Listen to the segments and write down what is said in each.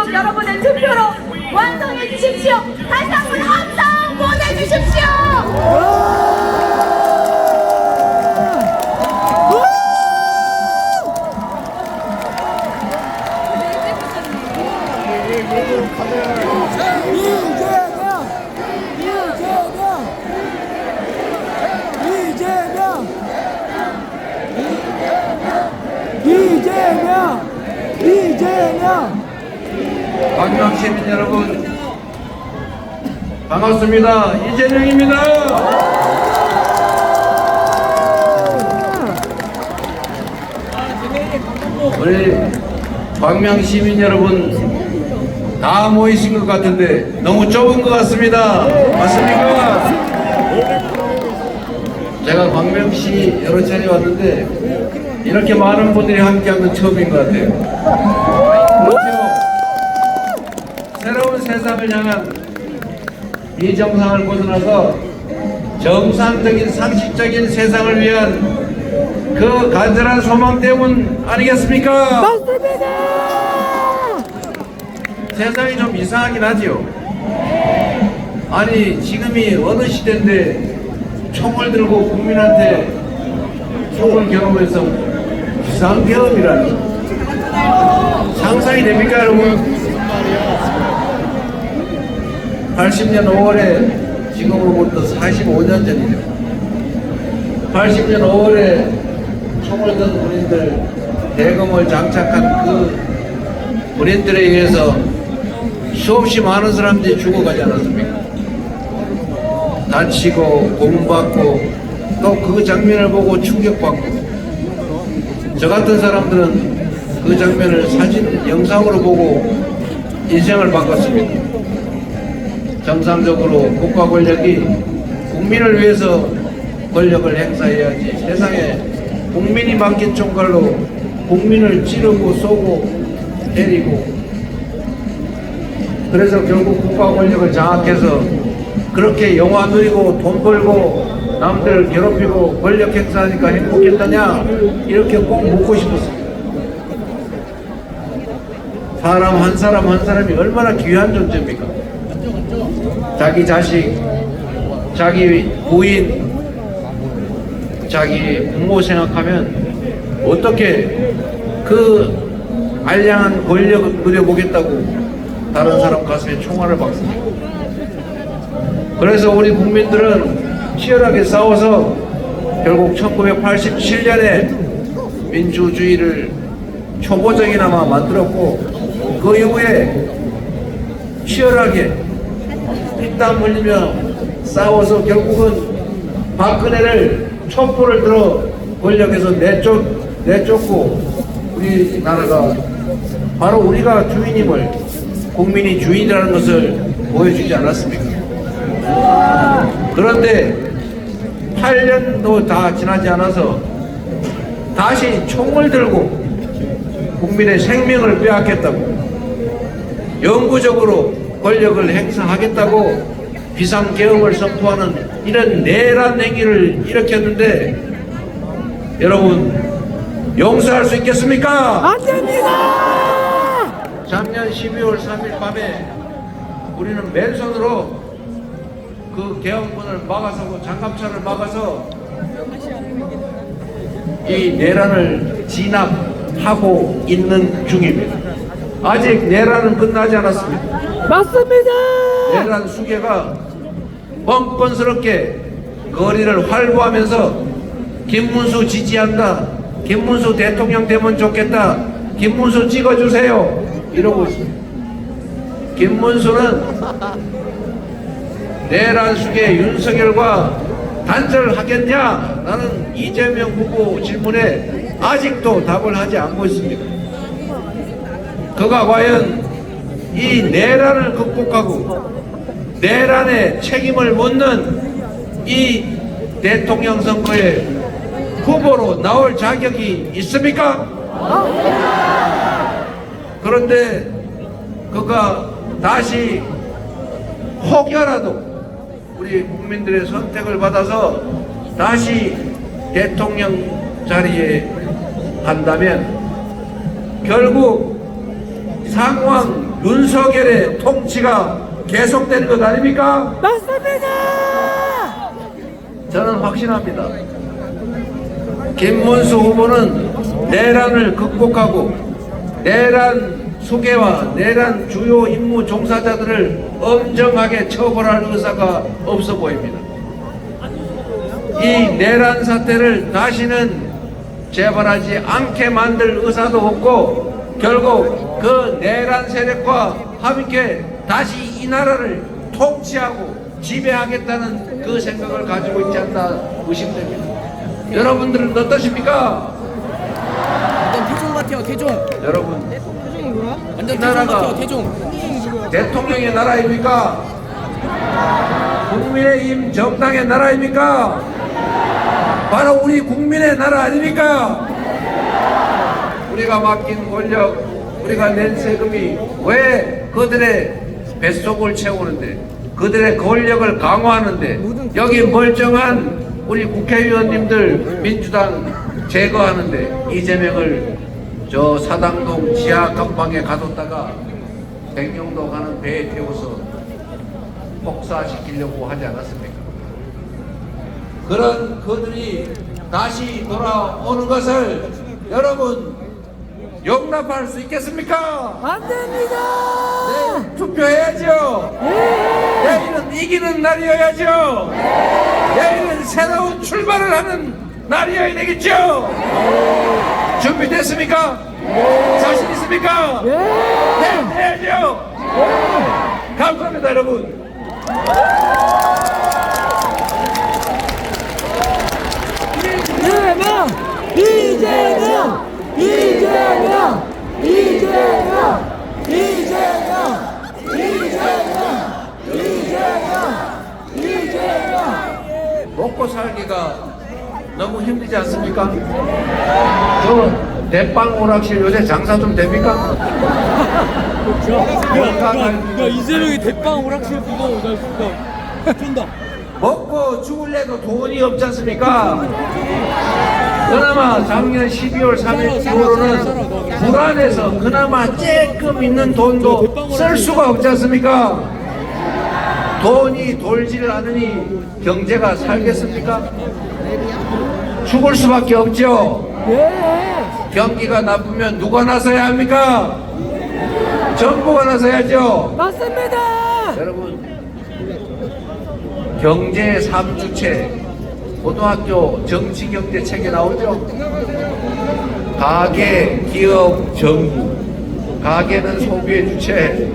꼭 여러분의 투표로 완성해 주십시오. 다시 한번 함성 보내주십시오. 이재명! 광명시민 여러분 반갑습니다. 이재명입니다. 우리 광명시민 여러분 다 모이신 것 같은데 너무 좁은 것 같습니다. 맞습니까? 제가 광명시 여러 차례 왔는데 이렇게 많은 분들이 함께한 건 처음인 것 같아요. 그렇죠? 새로운 세상을 향한 비정상을 벗어나서 정상적인 상식적인 세상을 위한 그 간절한 소망 때문 아니겠습니까? 맞습니다! 세상이 좀 이상하긴 하죠. 아니 지금이 어느 시대인데 총을 들고 국민한테 총을 겨누면서 비상계엄이라니 상상이 됩니까 여러분? 80년 5월에 지금으로부터 45년 전이죠. 80년 5월에 총을 든 군인들 대검을 장착한 그 군인들에 의해서 수없이 많은 사람들이 죽어가지 않았습니까? 다치고 고문받고 또 그 장면을 보고 충격받고 저 같은 사람들은 그 장면을 사진 영상으로 보고 인생을 바꿨습니다. 정상적으로 국가 권력이 국민을 위해서 권력을 행사해야지 세상에 국민이 맡긴 총칼로 국민을 찌르고 쏘고 때리고 그래서 결국 국가 권력을 장악해서 그렇게 영화 누리고 돈 벌고 남들을 괴롭히고 권력 행사하니까 행복했다냐 이렇게 꼭 묻고 싶었습니다. 사람 한 사람이 얼마나 귀한 존재입니까? 자기 자식, 자기 부인, 자기 부모 생각하면 어떻게 그 알량한 권력을 누려보겠다고 다른 사람 가슴에 총알을 박습니까? 그래서 우리 국민들은 치열하게 싸워서 결국 1987년에 민주주의를 초보적이나마 만들었고 그 이후에 치열하게 피땀 흘리며 싸워서 결국은 박근혜를 촛불을 들어 권력에서 내쫓고 우리나라가 바로 우리가 주인임을 국민이 주인이라는 것을 보여주지 않았습니까? 그런데 8년도 다 지나지 않아서 다시 총을 들고 국민의 생명을 빼앗겠다고 영구적으로 권력을 행사하겠다고 비상계엄을 선포하는 이런 내란 행위를 일으켰는데 여러분 용서할 수 있겠습니까? 안 됩니다! 작년 12월 3일 밤에 우리는 맨손으로 그 계엄군을 막아서고 장갑차를 막아서 이 내란을 진압하고 있는 중입니다. 아직 내란은 끝나지 않았습니다. 맞습니다! 내란 수계가 뻔뻔스럽게 거리를 활보하면서 김문수 지지한다, 김문수 대통령 되면 좋겠다, 김문수 찍어주세요 이러고 있습니다. 김문수는 내란 수계 윤석열과 단절하겠냐? 라는 이재명 후보 질문에 아직도 답을 하지 않고 있습니다. 그가 과연 이 내란을 극복하고 내란의 책임을 묻는 이 대통령 선거에 후보로 나올 자격이 있습니까? 그런데 그가 다시 혹여라도 우리 국민들의 선택을 받아서 다시 대통령 자리에 간다면 결국 상황 윤석열의 통치가 계속되는 것 아닙니까? 맞습니다. 저는 확신합니다. 김문수 후보는 내란을 극복하고 내란 수괴와 내란 주요 임무 종사자들을 엄정하게 처벌할 의사가 없어 보입니다. 이 내란 사태를 다시는 재발하지 않게 만들 의사도 없고 결국 그 내란 세력과 함께 다시 이 나라를 통치하고 지배하겠다는 그 생각을 가지고 있지 않나 의심됩니다. 여러분들은 어떠십니까? 완전 태종 같아요, 태종. 여러분, 완전 이 태종 나라가 같아요, 태종. 대통령의 나라입니까? 국민의힘 정당의 나라입니까? 바로 우리 국민의 나라 아닙니까? 우리가 맡긴 권력, 우리가 낸 세금이 왜 그들의 뱃속을 채우는데, 그들의 권력을 강화하는데, 여기 멀쩡한 우리 국회의원님들 민주당 제거하는데 이재명을 저 사당동 지하 감방에 가뒀다가 백령도 가는 배에 태워서 폭사시키려고 하지 않았습니까? 그런 그들이 다시 돌아오는 것을 여러분 용납할 수 있겠습니까? 안 됩니다. 네, 투표해야죠. 내일은 이기는 날이어야죠. 내일은 새로운 출발을 하는 날이어야 되겠죠. 준비됐습니까? 자신 있습니까? 네, 해야죠. 감사합니다, 여러분. 이재명! 이재명! 이재명! 이재명! 이재명! 이재명! 이재명! 이재명! 먹고 살기가 너무 힘들지 않습니까? 저 대빵 오락실 요새 장사 좀 됩니까? 야, 이재명이 대빵 오락실 그거 나 쏜다. 먹고 죽을래도 돈이 없지 않습니까? 그나마 작년 12월 3일 이후로는 불안해서 그나마 조금 있는 돈도 쓸 수가 없지 않습니까? 돈이 돌지를 않으니 경제가 살겠습니까? 죽을 수밖에 없죠. 경기가 나쁘면 누가 나서야 합니까? 정부가 나서야죠. 맞습니다. 여러분, 경제 3주체 고등학교 정치경제 책에 나오죠. 가계, 기업, 정부. 가계는 소비의 주체,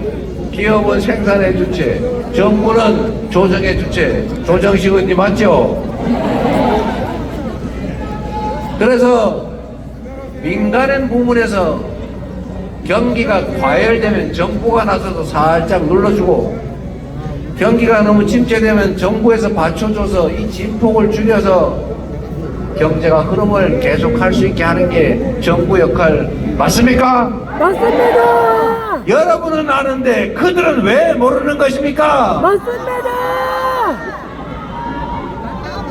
기업은 생산의 주체, 정부는 조정의 주체. 조정식 의원님 맞죠? 그래서 민간인 부문에서 경기가 과열되면 정부가 나서서 살짝 눌러주고, 경기가 너무 침체되면 정부에서 받쳐줘서 이 진폭을 줄여서 경제가 흐름을 계속할 수 있게 하는 게 정부 역할 맞습니까? 맞습니다. 여러분은 아는데 그들은 왜 모르는 것입니까? 맞습니다.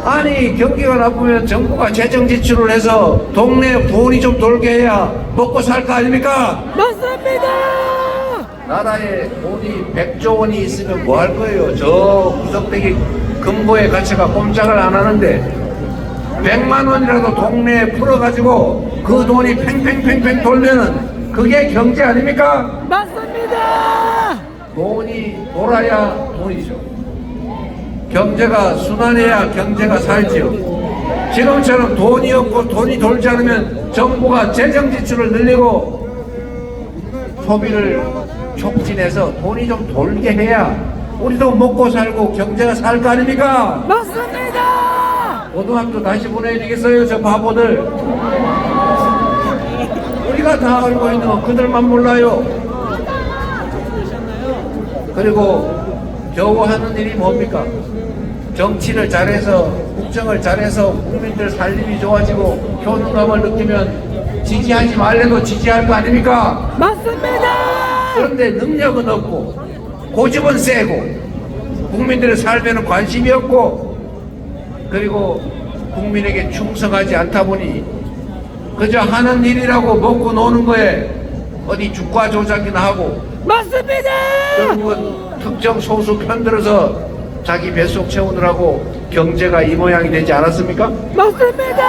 아니, 경기가 나쁘면 정부가 재정 지출을 해서 동네에 돈이 좀 돌게 해야 먹고 살 거 아닙니까? 맞습니다. 나라에 돈이 100조 원이 있으면 뭐 할 거예요? 저 구석대기 금고의 가치가 꼼짝을 안 하는데 100만 원이라도 동네에 풀어가지고 그 돈이 팽팽팽팽 돌면은 그게 경제 아닙니까? 맞습니다. 돈이 돌아야 돈이죠. 경제가 순환해야 경제가 살지요. 지금처럼 돈이 없고 돈이 돌지 않으면 정부가 재정 지출을 늘리고 소비를 촉진해서 돈이 좀 돌게 해야 우리도 먹고 살고 경제가 살 거 아닙니까? 맞습니다. 고등학교 다시 보내야 되겠어요, 저 바보들. 우리가 다 알고 있는 거 그들만 몰라요. 그리고 겨우 하는 일이 뭡니까? 정치를 잘해서, 국정을 잘해서 국민들 살림이 좋아지고 효능감을 느끼면 지지하지 말래도 지지할 거 아닙니까? 맞습니다. 그런데 능력은 없고 고집은 세고 국민들의 삶에는 관심이 없고 그리고 국민에게 충성하지 않다 보니 그저 하는 일이라고 먹고 노는 거에 어디 주가 조작이나 하고 맞습니다. 결국은 특정 소수 편들어서 자기 뱃속 채우느라고 경제가 이 모양이 되지 않았습니까? 맞습니다.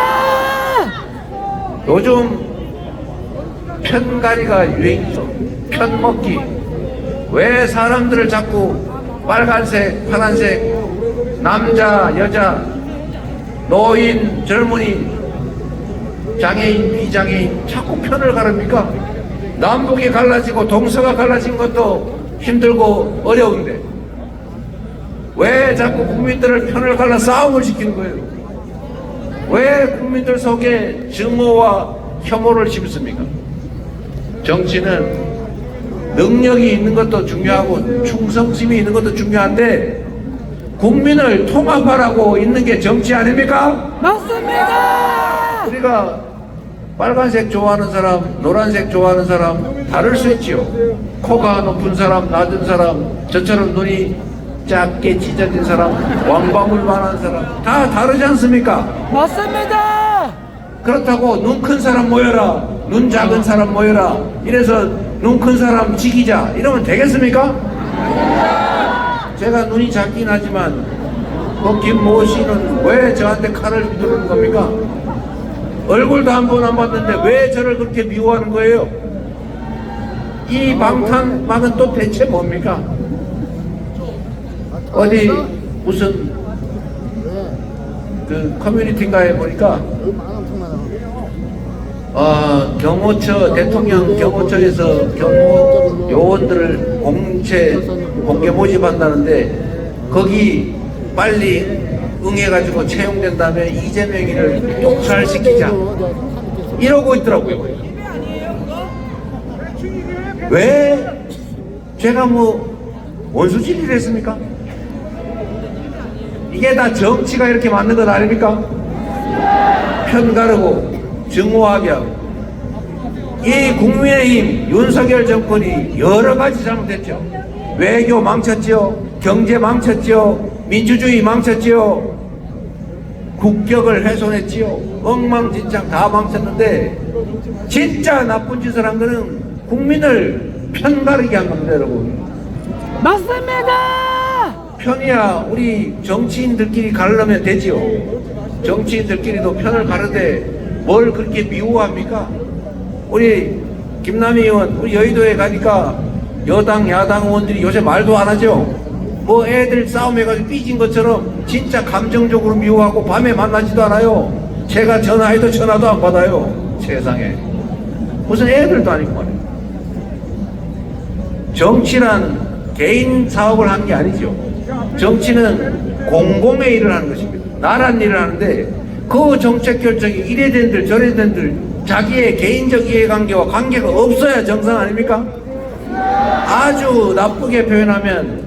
요즘 편가리가 유행이죠. 편먹기. 왜 사람들을 자꾸 빨간색, 파란색, 남자, 여자, 노인, 젊은이, 장애인, 비장애인 자꾸 편을 가릅니까? 남북이 갈라지고 동서가 갈라진 것도 힘들고 어려운데 왜 자꾸 국민들을 편을 갈라 싸움을 시키는 거예요? 왜 국민들 속에 증오와 혐오를 심습니까? 정치는 능력이 있는 것도 중요하고 충성심이 있는 것도 중요한데 국민을 통합하라고 있는 게 정치 아닙니까? 맞습니다. 우리가 빨간색 좋아하는 사람, 노란색 좋아하는 사람 다를 수 있지요. 코가 높은 사람, 낮은 사람, 저처럼 눈이 작게 찢어진 사람, 왕방울만한 사람 다 다르지 않습니까? 맞습니다. 그렇다고 눈 큰 사람 모여라, 눈 작은 사람 모여라, 이래서 눈 큰 사람 지키자 이러면 되겠습니까? 제가 눈이 작긴 하지만 그 김모 씨는 왜 저한테 칼을 휘두르는 겁니까? 얼굴도 한 번 안 봤는데 왜 저를 그렇게 미워하는 거예요? 이 방탄막은 또 대체 뭡니까? 어디 무슨 그 커뮤니티인가에 보니까 경호처, 대통령 경호처에서 경호 요원들을 공개 모집한다는데 거기 빨리 응해가지고 채용된 다음에 이재명이를 독살시키자 이러고 있더라고요. 왜 제가 뭐 원수질의를 했습니까? 이게 다 정치가 이렇게 맞는 것 아닙니까? 편 가르고 증오하게 하고 이 국민의힘 윤석열 정권이 여러 가지 잘못했죠. 외교 망쳤죠. 경제 망쳤죠. 민주주의 망쳤죠. 국격을 훼손했지요. 엉망진창 다 망쳤는데 진짜 나쁜 짓을 한 거는 국민을 편가르게 한 겁니다, 여러분. 맞습니다. 편이야 우리 정치인들끼리 가르려면 되지요. 정치인들끼리도 편을 가르되 뭘 그렇게 미워합니까? 우리 김남희 의원 우리 여의도에 가니까 여당 야당 의원들이 요새 말도 안 하죠. 뭐 애들 싸움해가지고 삐진 것처럼 진짜 감정적으로 미워하고 밤에 만나지도 않아요. 제가 전화해도 전화도 안 받아요. 세상에 무슨 애들도 아니고 말이에요. 정치란 개인 사업을 하는 게 아니죠. 정치는 공공의 일을 하는 것입니다. 나란 일을 하는데 그 정책 결정이 이래 된들 저래 된들 자기의 개인적 이해관계와 관계가 없어야 정상 아닙니까? 아주 나쁘게 표현하면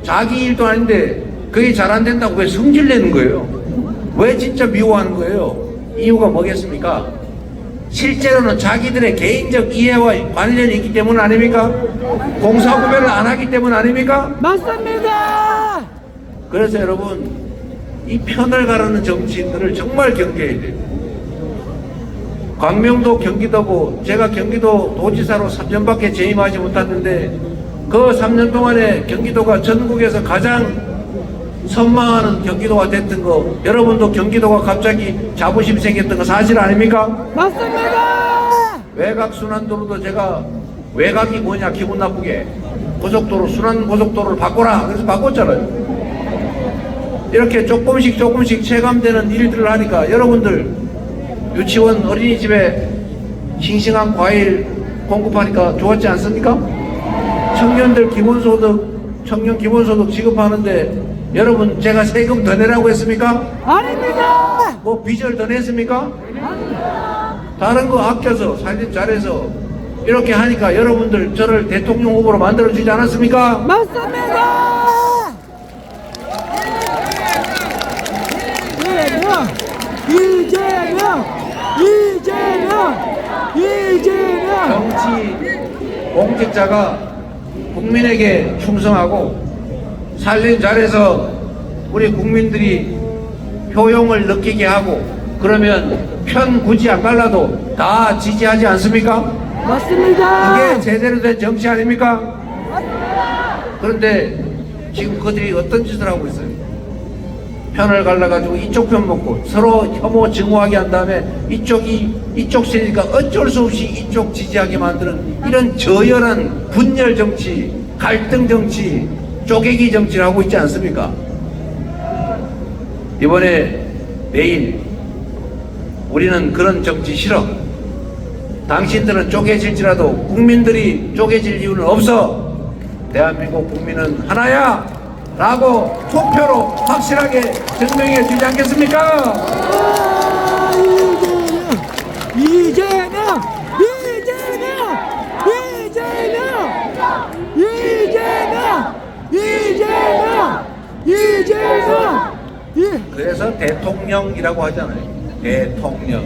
자기 일도 아닌데 그게 잘 안 된다고 왜 성질내는 거예요? 왜 진짜 미워하는 거예요? 이유가 뭐겠습니까? 실제로는 자기들의 개인적 이해와 관련이 있기 때문 아닙니까? 공사구별을 안 하기 때문 아닙니까? 맞습니다. 그래서 여러분 이 편을 가르는 정치인들을 정말 경계해야 돼요. 광명도 경기도고 제가 경기도 도지사로 3년밖에 재임하지 못했는데 그 3년 동안에 경기도가 전국에서 가장 선망하는 경기도가 됐던 거 여러분도 경기도가 갑자기 자부심 생겼던 거 사실 아닙니까? 맞습니다. 외곽순환도로도 제가 외곽이 뭐냐 기분 나쁘게 고속도로 순환고속도로를 바꿔라 그래서 바꿨잖아요. 이렇게 조금씩 체감되는 일들을 하니까 여러분들 유치원 어린이집에 싱싱한 과일 공급하니까 좋았지 않습니까? 청년들 기본소득 청년 기본소득 지급하는데 여러분 제가 세금 더 내라고 했습니까? 아닙니다. 뭐 빚을 더 냈습니까? 다른 거 아껴서 살림 잘해서 이렇게 하니까 여러분들 저를 대통령 후보로 만들어주지 않았습니까? 맞습니다. 이재명. 정치 공직자가 국민에게 충성하고 살림 잘해서 우리 국민들이 효용을 느끼게 하고 그러면 편 굳이 안 갈라도 다 지지하지 않습니까? 맞습니다. 그게 제대로 된 정치 아닙니까? 그런데 지금 그들이 어떤 짓을 하고 있어요? 편을 갈라가지고 이쪽 편 먹고 서로 혐오 증오하게 한 다음에 이쪽 세니까 어쩔 수 없이 이쪽 지지하게 만드는 이런 저열한 분열 정치, 갈등 정치, 쪼개기 정치를 하고 있지 않습니까? 이번에 내일 우리는 그런 정치 싫어. 당신들은 쪼개질지라도 국민들이 쪼개질 이유는 없어. 대한민국 국민은 하나야 라고 투표로 확실하게 증명해 주지 않겠습니까? 이재명! 그래서 대통령이라고 하잖아요. 대통령.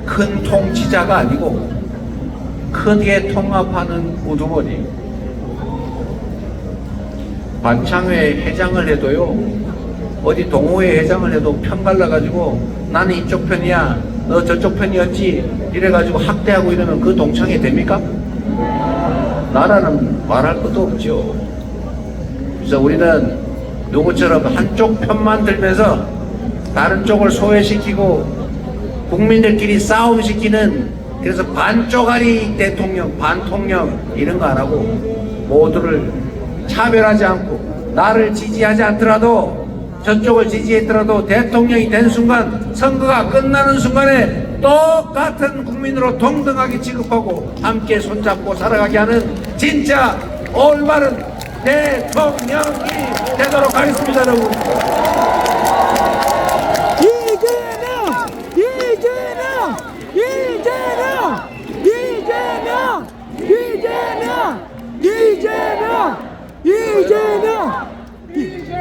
큰 통치자가 아니고 크게 통합하는 우두머리. 반창회 회장을 해도요, 어디 동호회 회장을 해도 편 갈라가지고 나는 이쪽 편이야, 너 저쪽 편이었지 이래가지고 학대하고 이러면 그 동창회 됩니까? 나라는 말할 것도 없죠. 그래서 우리는 누구처럼 한쪽 편만 들면서 다른 쪽을 소외시키고 국민들끼리 싸움시키는, 그래서 반쪼가리 대통령, 반통령 이런 거 안 하고 모두를 차별하지 않고 나를 지지하지 않더라도 저쪽을 지지했더라도 대통령이 된 순간, 선거가 끝나는 순간에 똑같은 국민으로 동등하게 취급하고 함께 손잡고 살아가게 하는 진짜 올바른 대통령이 되도록 하겠습니다, 여러분.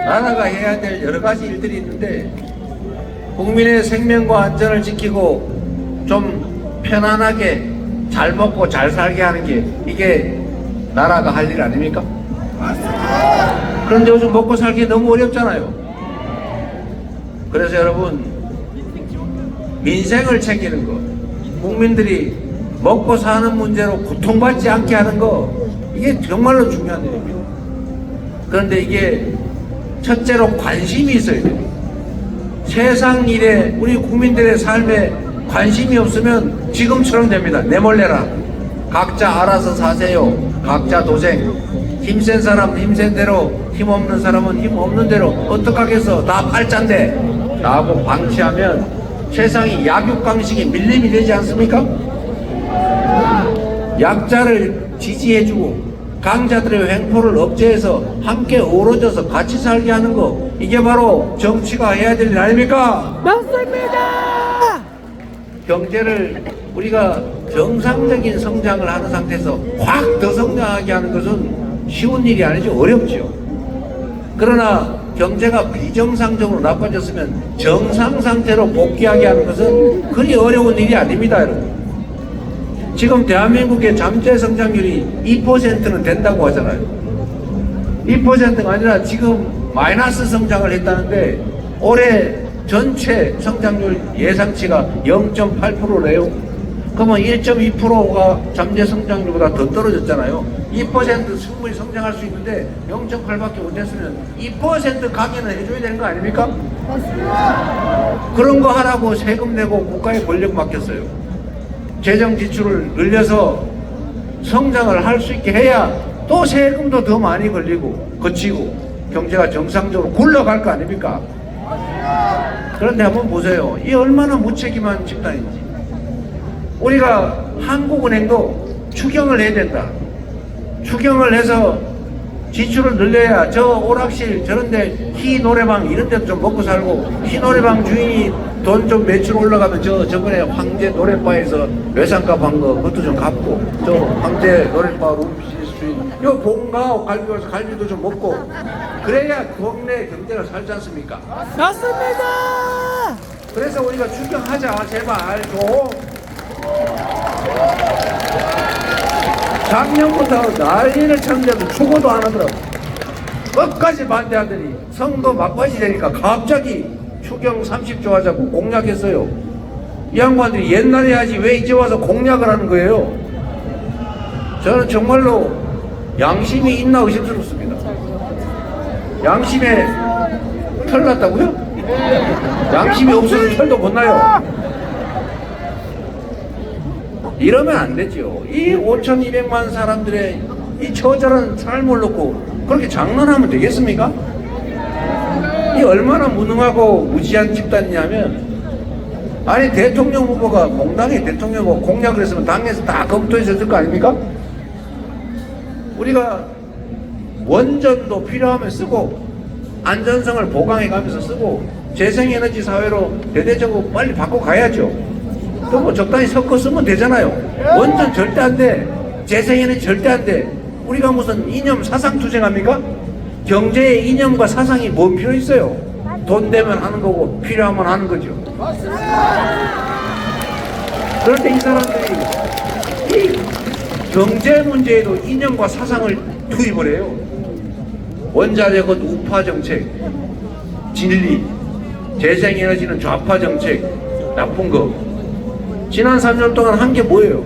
나라가 해야 될 여러 가지 일들이 있는데 국민의 생명과 안전을 지키고 좀 편안하게 잘 먹고 잘 살게 하는 게 이게 나라가 할 일 아닙니까? 그런데 요즘 먹고 살기 너무 어렵잖아요. 그래서 여러분, 민생을 챙기는 거, 국민들이 먹고 사는 문제로 고통받지 않게 하는 거, 이게 정말로 중요한 일입니다. 그런데 이게 첫째로 관심이 있어야 돼요. 세상 일에 우리 국민들의 삶에 관심이 없으면 지금처럼 됩니다. 내몰래라. 각자 알아서 사세요. 각자 도생. 힘센 사람 힘센 대로, 힘없는 사람은 힘없는 대로 어떡하겠어, 다 팔자인데 라고 방치하면 세상이 약육강식에 밀림이 되지 않습니까? 약자를 지지해주고 강자들의 횡포를 억제해서 함께 어우러져서 같이 살게 하는 거, 이게 바로 정치가 해야 될 일 아닙니까? 맞습니다. 경제를 우리가 정상적인 성장을 하는 상태에서 확 더 성장하게 하는 것은 쉬운 일이 아니죠. 어렵죠. 그러나 경제가 비정상적으로 나빠졌으면 정상 상태로 복귀하게 하는 것은 그리 어려운 일이 아닙니다, 여러분. 지금 대한민국의 잠재 성장률이 2%는 된다고 하잖아요. 2%가 아니라 지금 마이너스 성장을 했다는데 올해 전체 성장률 예상치가 0.8%래요. 그러면 1.2%가 잠재 성장률보다 더 떨어졌잖아요. 2% 충분히 성장할 수 있는데 0.8밖에 못했으면 2% 강연을 해줘야 되는 거 아닙니까? 맞습니다. 그런 거 하라고 세금 내고 국가에 권력 맡겼어요. 재정 지출을 늘려서 성장을 할 수 있게 해야 또 세금도 더 많이 걸리고 거치고 경제가 정상적으로 굴러갈 거 아닙니까? 그런데 한번 보세요. 이 얼마나 무책임한 집단인지. 우리가 한국은행도 추경을 해야 된다. 추경을 해서 지출을 늘려야 저 오락실 저런데 희 노래방 이런 데도 좀 먹고 살고, 희 노래방 주인이 돈 좀 매출 올라가면 저번에 황제 노래바에서 외상값 한 거 그것도 좀 갚고, 저 황제 노래바 룸시스 주인 요 본가 갈비 와서 갈비도 좀 먹고, 그래야 동네 경제가 살지 않습니까? 맞습니다. 그래서 우리가 추경하자 제발 좀. 작년부터 난리를 쳤는데도 추고도 안 하더라고. 끝까지 반대하더니 성도 막바지 되니까 갑자기 추경 30조 하자고 공약했어요. 이 양반들이 옛날에 하지 왜 이제 와서 공약을 하는 거예요? 저는 정말로 양심이 있나 의심스럽습니다. 양심에 털 났다고요? 양심이 없어서 털도 못 나요. 이러면 안 되죠. 이 5,200만 사람들의 이 처절한 삶을 놓고 그렇게 장난하면 되겠습니까? 이 얼마나 무능하고 무지한 집단이냐면, 아니 대통령 후보가 공당의 대통령 후보 공약을 했으면 당에서 다 검토했을 거 아닙니까? 우리가 원전도 필요하면 쓰고 안전성을 보강해가면서 쓰고 재생에너지 사회로 대대적으로 빨리 바꿔가야죠. 또 뭐 적당히 섞어 쓰면 되잖아요. 원전 절대 안 돼. 재생에너지 절대 안 돼. 우리가 무슨 이념 사상 투쟁합니까? 경제의 이념과 사상이 뭔 필요 있어요? 돈 되면 하는 거고 필요하면 하는 거죠. 그럴 때 이 사람들이 이 경제 문제에도 이념과 사상을 투입을 해요. 원자력은 우파 정책, 진리, 재생에너지는 좌파 정책, 나쁜 거. 지난 3년 동안 한 게 뭐예요?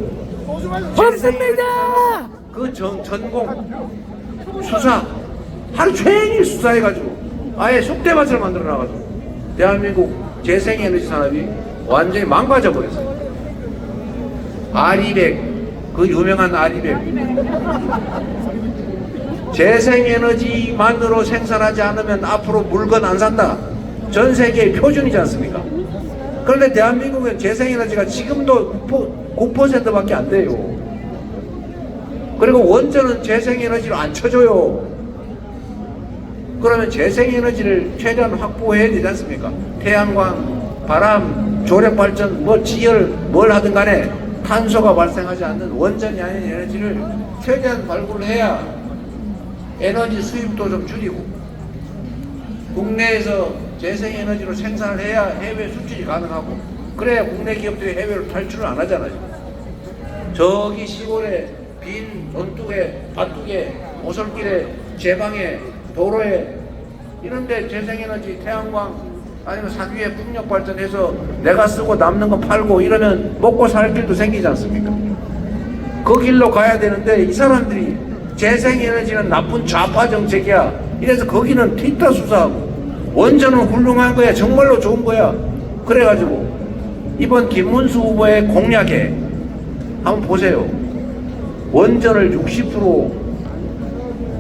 없습니다. 그 전공 수사 하루 종일 수사해가지고 아예 속대밭을 만들어 놔가지고 대한민국 재생에너지 산업이 완전히 망가져 버렸어요. R200, 그 유명한 R200 재생에너지만으로 생산하지 않으면 앞으로 물건 안 산다. 전 세계의 표준이지 않습니까? 그런데 대한민국은 재생에너지가 지금도 9%밖에 안 돼요. 그리고 원전은 재생에너지로 안 쳐줘요. 그러면 재생에너지를 최대한 확보해야 되지 않습니까? 태양광, 바람, 조력발전, 뭐 지열, 뭘 하든 간에 탄소가 발생하지 않는 원전이 아닌 에너지를 최대한 발굴해야 에너지 수입도 좀 줄이고 국내에서 재생에너지로 생산을 해야 해외 수출이 가능하고 그래야 국내 기업들이 해외로 탈출을 안 하잖아요. 저기 시골에 빈 논둑에 밭둑에 오솔길에 제방에 도로에 이런데 재생에너지 태양광 아니면 산 위에 풍력 발전해서 내가 쓰고 남는 거 팔고 이러면 먹고 살 길도 생기지 않습니까? 그 길로 가야 되는데 이 사람들이 재생에너지는 나쁜 좌파 정책이야 이래서 거기는 틱타 수사하고 원전은 훌륭한 거야 정말로 좋은 거야 그래가지고 이번 김문수 후보의 공약에 한번 보세요. 원전을 60%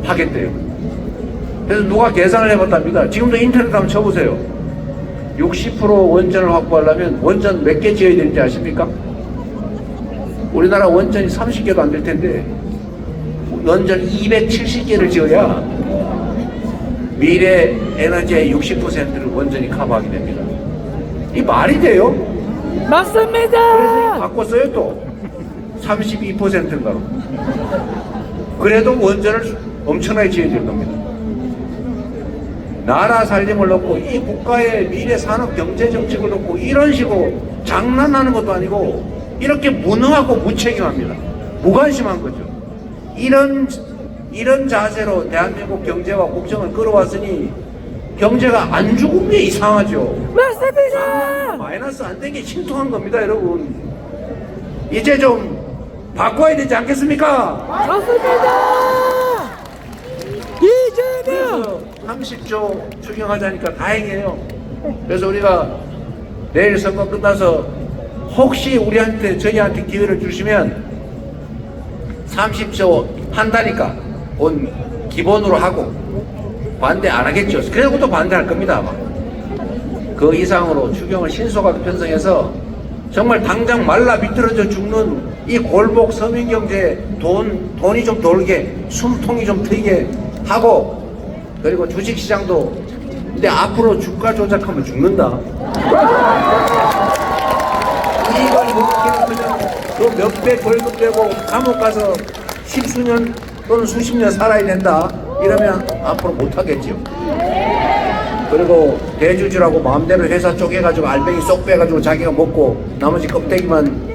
하겠대요. 그래서 누가 계산을 해봤답니다. 지금도 인터넷 한번 쳐보세요. 60% 원전을 확보하려면 원전 몇 개 지어야 되는지 아십니까? 우리나라 원전이 30개도 안 될 텐데 원전 270개를 지어야 미래 에너지의 60%를 원전이 커버하게 됩니다. 이 말이 돼요? 맞습니다. 그래서 바꿨어요 또 32%인가. 그래도 원전을 엄청나게 지어야 될 겁니다. 나라 살림을 놓고 이 국가의 미래 산업 경제 정책을 놓고 이런 식으로 장난하는 것도 아니고 이렇게 무능하고 무책임합니다. 무관심한 거죠. 이런 자세로 대한민국 경제와 국정을 끌어왔으니 경제가 안 죽은 게 이상하죠. 맞습니다. 마이너스 안 된 게 신통한 겁니다, 여러분. 이제 좀 바꿔야 되지 않겠습니까? 맞습니다. 이재명. 그래서 30조 추경하자니까 다행이에요. 그래서 우리가 내일 선거 끝나서 혹시 저희한테 기회를 주시면 30조 한다니까 온 기본으로 하고 반대 안 하겠죠. 그래도 또 반대할 겁니다 아마. 그 이상으로 추경을 신속하게 편성해서 정말 당장 말라 비틀어져 죽는 이 골목 서민경제에 돈이 좀 돌게 숨통이 좀 트이게 하고 그리고 주식시장도 근데 앞으로 주가 조작하면 죽는다. 이걸 그냥 그 몇배 벌금 내고 감옥 가서 십수년 또는 수십 년 살아야 된다. 이러면 앞으로 못하겠죠. 그리고 대주주라고 마음대로 회사 쪼개가지고 알맹이 쏙 빼가지고 자기가 먹고 나머지 껍데기만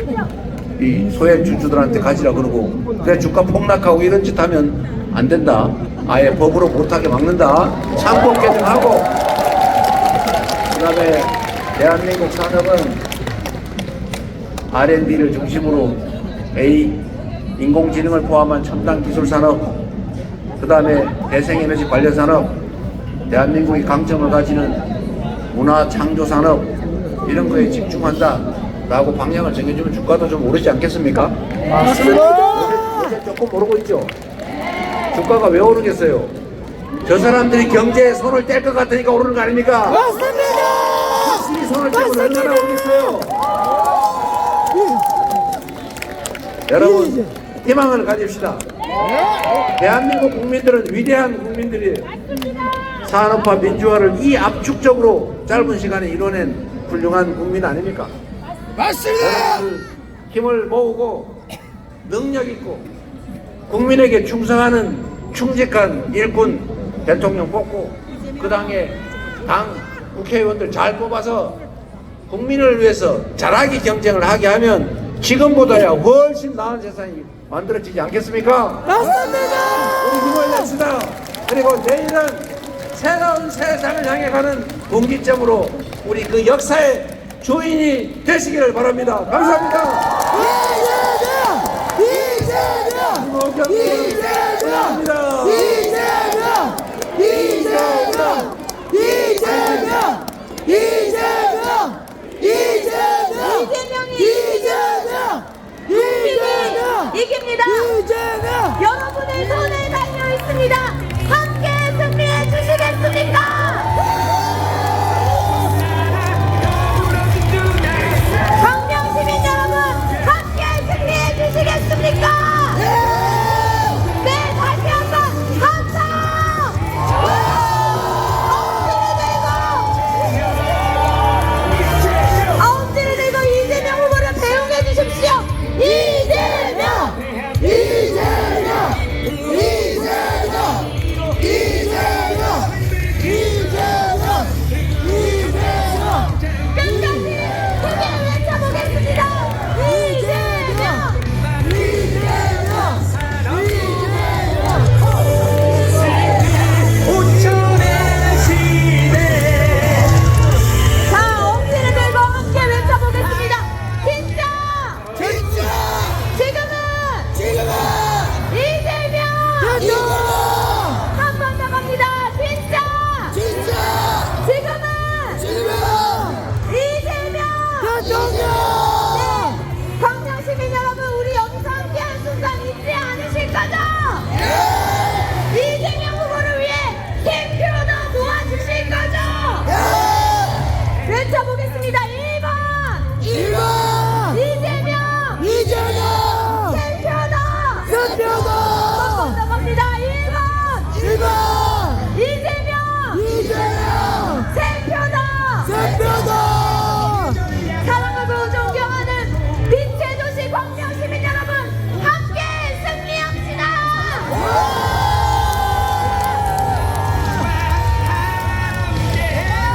이 소액 주주들한테 가지라 그러고 그래 주가 폭락하고 이런 짓 하면 안 된다. 아예 법으로 못하게 막는다. 상법 개정하고 그 다음에 대한민국 산업은 R&D를 중심으로 인공지능을 포함한 첨단 기술 산업, 그 다음에 대생에너지 관련 산업, 대한민국이 강점을 가지는 문화 창조 산업 이런 거에 집중한다 라고 방향을 정해주면 주가도 좀 오르지 않겠습니까? 요새 조금 오르고 있죠? 주가가 왜 오르겠어요? 저 사람들이 경제에 손을 뗄 것 같으니까 오르는 거 아닙니까? 확실히 손을 떼고 얼마나 오르겠어요? 여러분 희망을 가집시다. 대한민국 국민들은 위대한 국민들이에요. 산업화 민주화를 이 압축적으로 짧은 시간에 이뤄낸 훌륭한 국민 아닙니까? 맞습니다. 힘을 모으고 능력 있고 국민에게 충성하는 충직한 일꾼 대통령 뽑고 그 당에 당 국회의원들 잘 뽑아서 국민을 위해서 잘하게 경쟁을 하게 하면 지금보다야 훨씬 나은 세상이 만들어지지 않겠습니까? 맞습니다. 우리 힘을 냅시다. 그리고 내일은 새로운 세상을 향해 가는 분기점으로 우리 그 역사의 주인이 되시기를 바랍니다. 감사합니다. 이깁니다. 여러분의 손에 달려 있습니다. 함께 승리해 주시겠습니까? 광명 시민 여러분, 함께 승리해 주시겠습니까? 네, 다시 한번 함성! 엄지를 들고 이재명 후보를 배웅해 주십시오. 이재명! 끝까지 크게 외쳐보겠습니다. 이재명! 자, 엄지를 들고 함께 외쳐보겠습니다. 진짜! 지금은! 이재명! 한 번 더 갑니다. 진짜! 지금은! 이재명! 네, 광명 시민 여러분, 우리 여기서 함께한 순간 잊지 않으실 거죠? 이재명 후보를 위해 100표나 모아주실 거죠? 외쳐보겠습니다. 1번! 이재명! 100표다! 한번 더 갑니다. 1번! 이재명! 100표다! 사랑하고 존경하는 빛의 도시 광명 시민 여러분, 함께 승리합시다!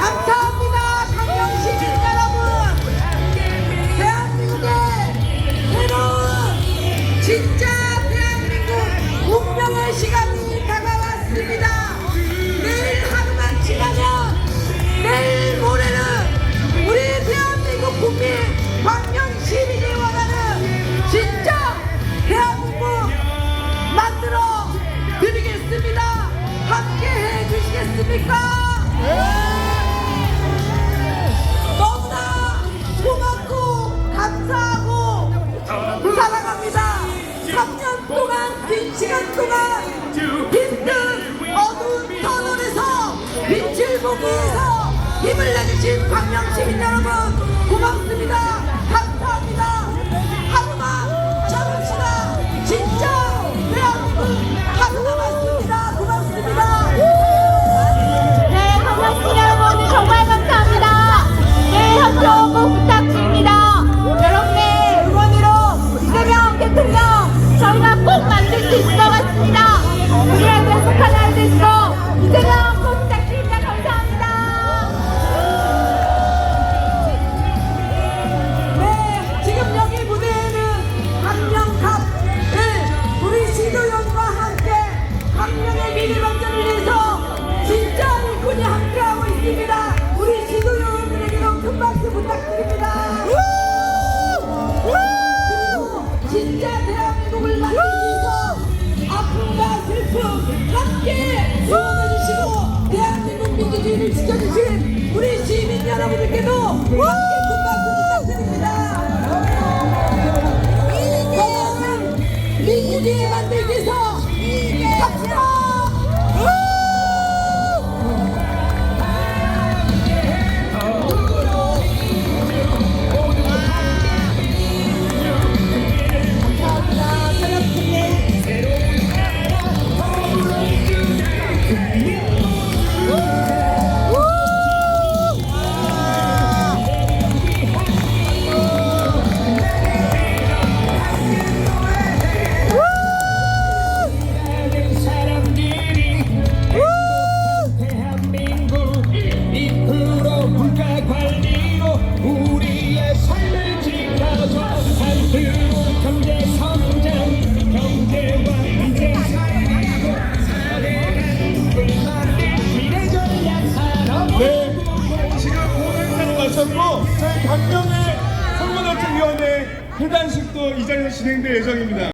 감사합니다. 광명 시민 여러분, 대한민국의 새로운 진짜 대한민국 운명의 시간이 다가왔습니다. 내일 하루만 지나면 내일 모레는 우리 대한민국 국민 광명 시민이 원하는 진짜 대한민국 만들어 드리겠습니다. 함께 해주시겠습니까? 너무나 고맙고 감사하고 사랑합니다. 3년 동안 긴 시간 동안 힘든 어두운 터널에서 빛을 보기 위해서 힘을 내주신 광명 시민 여러분, 고맙습니다. 감사합니다. 하루만 참읍시다. 진짜 대한민국 하루 남았습니다. 고맙습니다. 네, 광명 시민 여러분, 정말 감사합니다. 네, 협조 꼭 부탁드립니다. 여러분의 응원으로 이재명 대통령 저희가 꼭 만들 수 있을 것 같습니다. 우리를 위해서 하나 되시고 이재명 꼭 부탁드립니다. 감사합니다. 네, 지금 여기 무대에는 민주주의를 지켜주신 우리 시민 여러분들께도 함께 큰 박수 부탁드립니다. 건강한 민주주의 만들기 위해서 갑시다. 저희 강명의 선거정책위원회 회단식도 이 자리에서 진행될 예정입니다.